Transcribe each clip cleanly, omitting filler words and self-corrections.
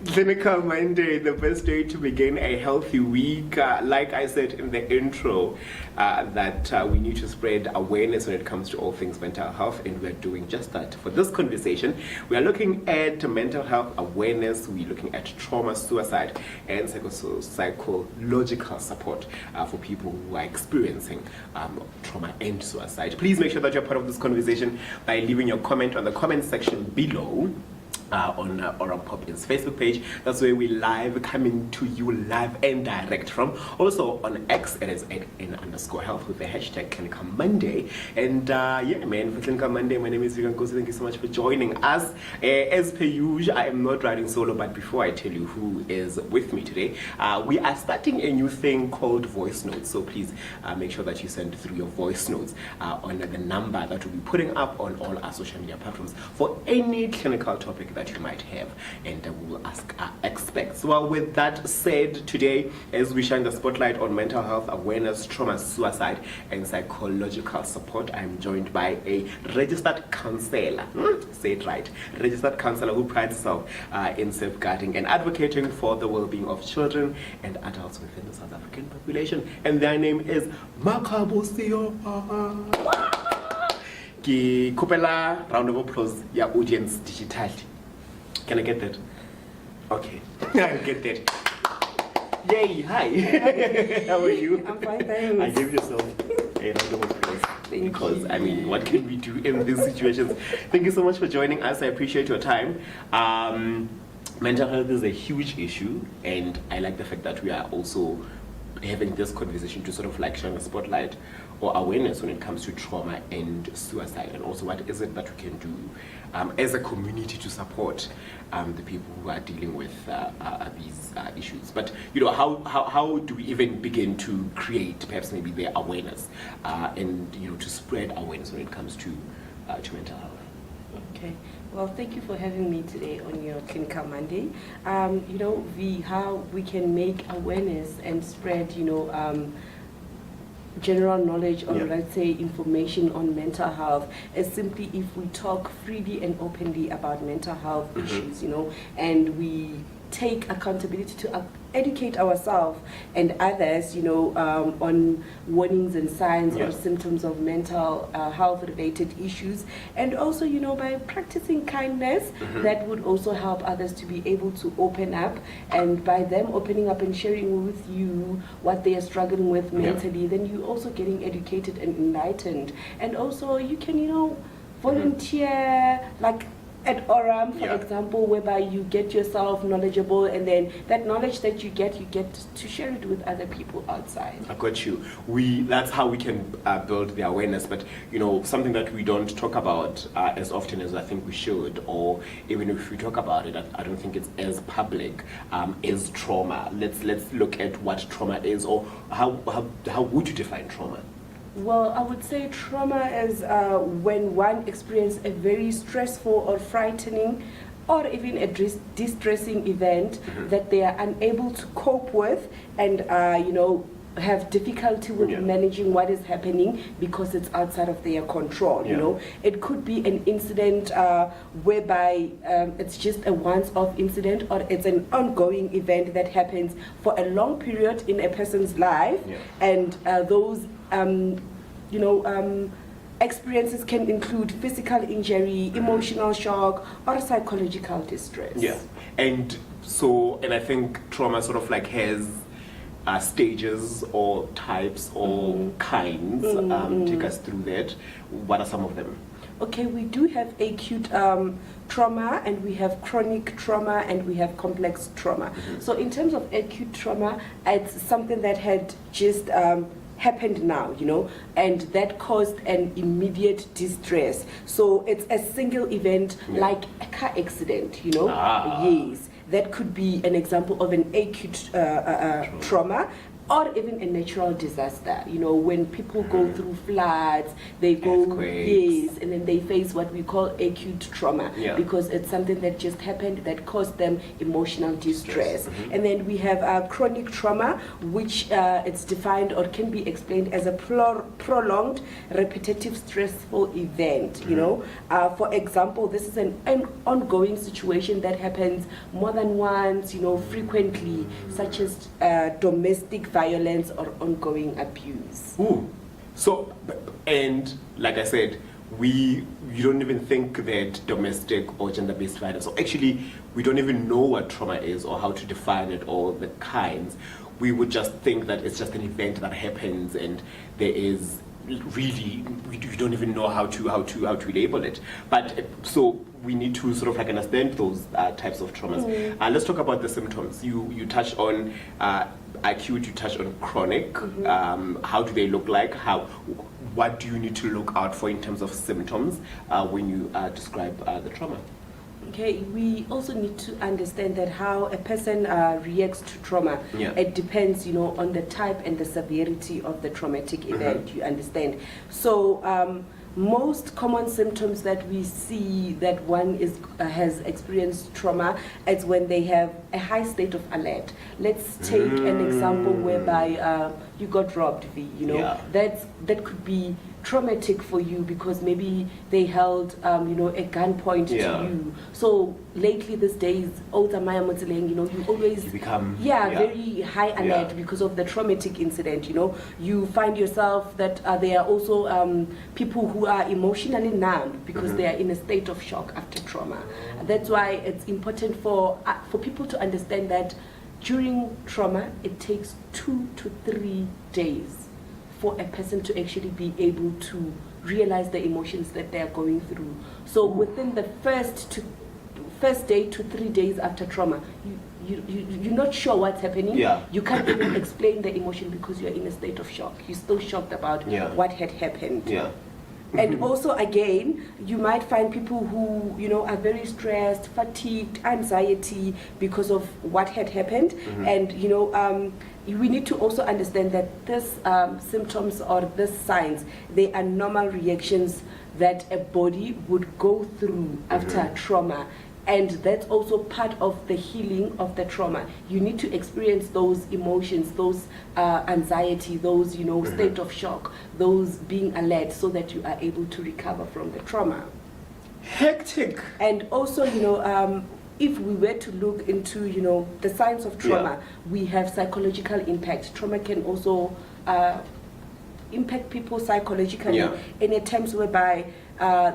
Clinical Monday, the best day to begin a healthy week. Like I said in the intro, that we need to spread awareness when it comes to all things mental health, and we're doing just that. For this conversation, we are looking at mental health awareness, we're looking at trauma, suicide, and psychological support for people who are experiencing trauma and suicide. Please make sure that you're part of this conversation by leaving your comment on the comment section below. On Oral Pop's Facebook page. That's where we live coming to you live and direct from. Also on X, it is @n_health with the hashtag Clinical Monday. And yeah, man, for Clinical Monday, my name is Nkosi. Thank you so much for joining us. As per usual, I am not riding solo, but before I tell you who is with me today, we are starting a new thing called voice notes. So please make sure that you send through your voice notes on the number that we'll be putting up on all our social media platforms for any clinical topic that you might have, and we will ask our experts. Well, with that said, today, as we shine the spotlight on mental health awareness, trauma, suicide, and psychological support, I'm joined by a registered counselor. Say it right. Registered counselor who prides herself in safeguarding and advocating for the well-being of children and adults within the South African population. And their name is Makgabo Seopa. Ki kupela round of applause, ya audience digital. Can I get that? Okay, I'll get that. Yay, hi. How are you? I'm fine, thanks. I gave yourself a round of applause. Because, I mean, what can we do in these situations? Thank you so much for joining us. I appreciate your time. Mental health is a huge issue, and I like the fact that we are also having this conversation to sort of like shine a spotlight or awareness when it comes to trauma and suicide, and also what is it that we can do as a community to support the people who are dealing with these issues. But you know, how do we even begin to create perhaps maybe the awareness and you know, to spread awareness when it comes to mental health? Okay. Well, thank you for having me today on your Clinical Monday. You know, how we can make awareness and spread, you know, general knowledge or let's say information on mental health is simply if we talk freely and openly about mental health issues, you know, and we take accountability to educate ourselves and others, you know, on warnings and signs or symptoms of mental health related issues, and also, you know, by practicing kindness, that would also help others to be able to open up, and by them opening up and sharing with you what they are struggling with mentally, then you're also getting educated and enlightened, and also you can, you know, volunteer like at Oram, for example, whereby you get yourself knowledgeable, and then that knowledge that you get to share it with other people outside. I got you. That's how we can build the awareness, but you know, something that we don't talk about as often as I think we should, or even if we talk about it, I don't think it's as public, is trauma. Let's look at what trauma is, or how would you define trauma? Well, I would say trauma is when one experiences a very stressful or frightening or even a distressing event that they are unable to cope with, and you know, have difficulty with managing what is happening because it's outside of their control. You know, it could be an incident whereby it's just a once-off incident, or it's an ongoing event that happens for a long period in a person's life, and those you know, experiences can include physical injury, emotional shock, or psychological distress. Yeah, and I think trauma sort of like has stages or types or kinds. Take us through that. What are some of them? Okay, we do have acute trauma, and we have chronic trauma, and we have complex trauma. So in terms of acute trauma, it's something that had just happened now, you know, and that caused an immediate distress. So it's a single event like a car accident, you know. Yes, that could be an example of an acute trauma. or even a natural disaster. You know, when people go through floods, they go, yes, and then they face what we call acute trauma, because it's something that just happened that caused them emotional distress. And then we have chronic trauma, which it's defined or can be explained as a prolonged, repetitive, stressful event. You know, for example, this is an ongoing situation that happens more than once, you know, frequently, such as domestic violence or ongoing abuse. Ooh. So, and like I said, you don't even think that domestic or gender-based violence, so actually we don't even know what trauma is or how to define it or the kinds. We would just think that it's just an event that happens and there is really, we don't even know how to label it. But so we need to sort of like understand those types of traumas. Let's talk about the symptoms. You touched on acute, you touched on chronic. How do they look like? What do you need to look out for in terms of symptoms when you describe the trauma? Okay, we also need to understand that how a person reacts to trauma. It depends, you know, on the type and the severity of the traumatic event. You understand? So most common symptoms that we see that one has experienced trauma is when they have a high state of alert. Let's take an example whereby you got robbed, V. You know, that could be traumatic for you because maybe they held you know, a gunpoint to you. So lately these days, older Maya Motseleng, you know, you always become very high alert because of the traumatic incident. You know, you find yourself that there are also people who are emotionally numb because they are in a state of shock after trauma. That's why it's important for people to understand that during trauma it takes 2 to 3 days for a person to actually be able to realize the emotions that they are going through. So within the first day to 3 days after trauma, you're not sure what's happening. You can't even explain the emotion because you're in a state of shock. You're still shocked about what had happened. And also, again, you might find people who, you know, are very stressed, fatigued, anxiety because of what had happened. And, you know, we need to also understand that these symptoms or these signs, they are normal reactions that a body would go through after trauma. And that's also part of the healing of the trauma. You need to experience those emotions, those anxiety, those, you know, state of shock, those being alert, so that you are able to recover from the trauma. Hectic. And also, you know, if we were to look into, you know, the signs of trauma, we have psychological impact. Trauma can also impact people psychologically in a terms whereby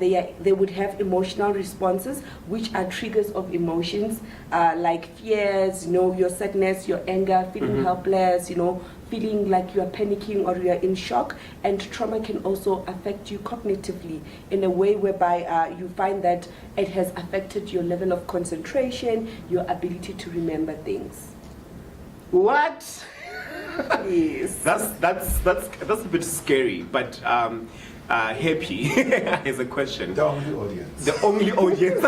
they would have emotional responses, which are triggers of emotions like fears, you know, your sadness, your anger, feeling helpless, you know, feeling like you are panicking or you are in shock. And trauma can also affect you cognitively in a way whereby you find that it has affected your level of concentration, your ability to remember things. What? Yes. That's a bit scary, but happy is a question. The only audience. The only audience.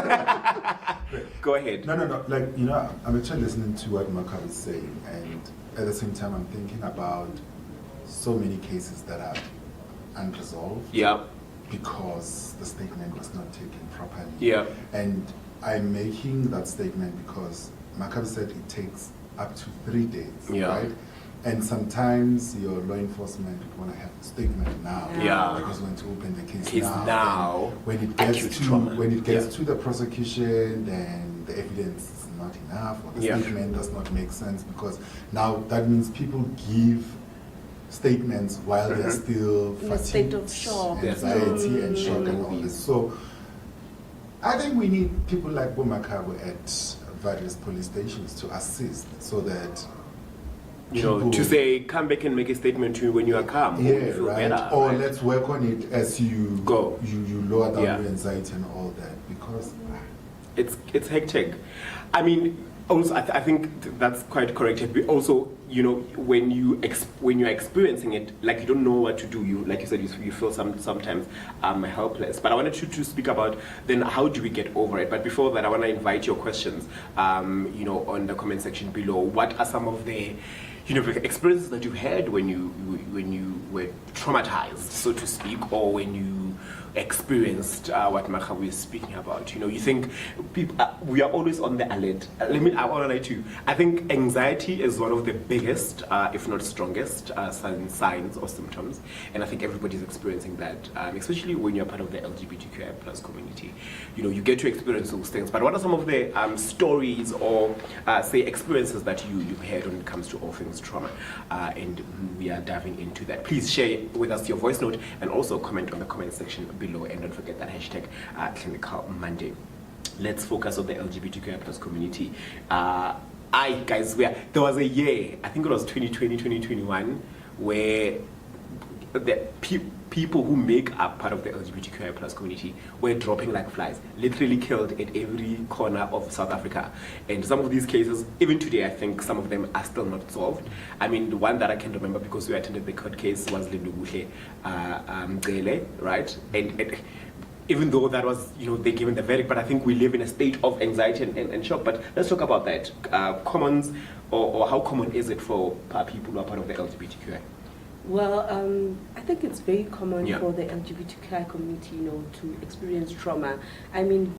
Go ahead. No. Like, you know, I'm actually listening to what Makgabo is saying, and at the same time, I'm thinking about so many cases that are unresolved. Because the statement was not taken properly. And I'm making that statement because Makgabo said it takes up to 3 days, right? And sometimes your law enforcement want to have a statement now, because when to open the case now. When it gets to the prosecution, then the evidence is not enough, or the statement does not make sense, because now that means people give statements while they're still in a state of shock, anxiety and shock and all this. So I think we need people like Makgabo at various police stations to assist, so that you know, to say, come back and make a statement to you when you are calm. Or let's work on it as you go. You lower down your anxiety and all that, because it's hectic. I mean, also I think that's quite correct. But also, you know, when you're experiencing it, like you don't know what to do. You, like you said, you feel sometimes helpless. But I wanted to speak about then how do we get over it. But before that, I want to invite your questions. You know, on the comment section below. What are some of the the experiences that you had when you were traumatized, so to speak, or when you experienced what Makgabo is speaking about. You think people, we are always on the alert. I want to lie to you. I think anxiety is one of the biggest, if not strongest, signs or symptoms, and I think everybody's experiencing that, especially when you're part of the LGBTQI plus community. You get to experience those things. But what are some of the stories or say experiences that you've had when it comes to all things trauma? And we are diving into that. Please share with us your voice note and also comment on the comment section below, and don't forget that hashtag Clinical Monday. Let's focus on the LGBTQI plus community. Guys, there was a year, I think it was 2020, 2021, where the people who make up part of the LGBTQI plus community were dropping like flies, literally killed at every corner of South Africa. And some of these cases, even today, I think some of them are still not solved. I mean, the one that I can remember because we attended the court case was Lindubuhle Gele, right? And even though that was, they given the verdict, but I think we live in a state of anxiety and shock. But let's talk about that. Commons, or how common is it for people who are part of the LGBTQI? Well, I think it's very common for the LGBTQI community, to experience trauma. I mean,